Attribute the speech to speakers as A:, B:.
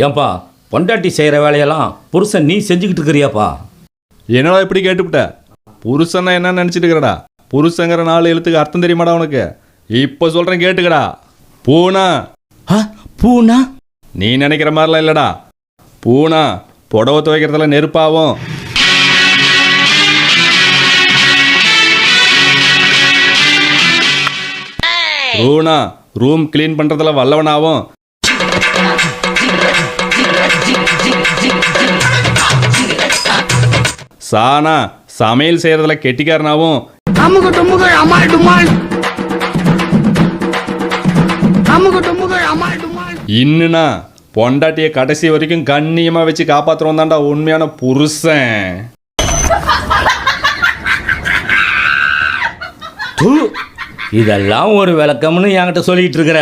A: ஏன்பா பொண்டாட்டி செய்கிற வேலையெல்லாம் புருஷன் நீ செஞ்சுக்கிட்டு இருக்கிறியாப்பா?
B: என்னடா இப்படி கேட்டுவிட்ட? புருஷன்னா என்ன நினச்சிட்டு இருக்கிறடா? புருஷங்கிற 4 எழுத்துக்கு அர்த்தம் தெரியுமாடா உனக்கு? இப்போ சொல்கிறேன் கேட்டுக்கடா. பூனா.
A: பூனா?
B: நீ நினைக்கிற மாதிரிலாம் இல்லைடா. பூனா புடவை துவைக்கிறதுல நெருப்பாகும். ரூனா ரூம் கிளீன் பண்ணுறதுல வல்லவனாகும். சானா சமையல் செய்யறதுல கெட்டிக்காரனாவும். இன்னுனா பொண்டாட்டிய கடைசி வரைக்கும் கண்ணியமா வச்சு காப்பாத்துறோம் தான்டா உண்மையான புருஷன்.
A: இதெல்லாம் ஒரு விளக்கம்னு என்கிட்ட சொல்லிட்டு இருக்கிற.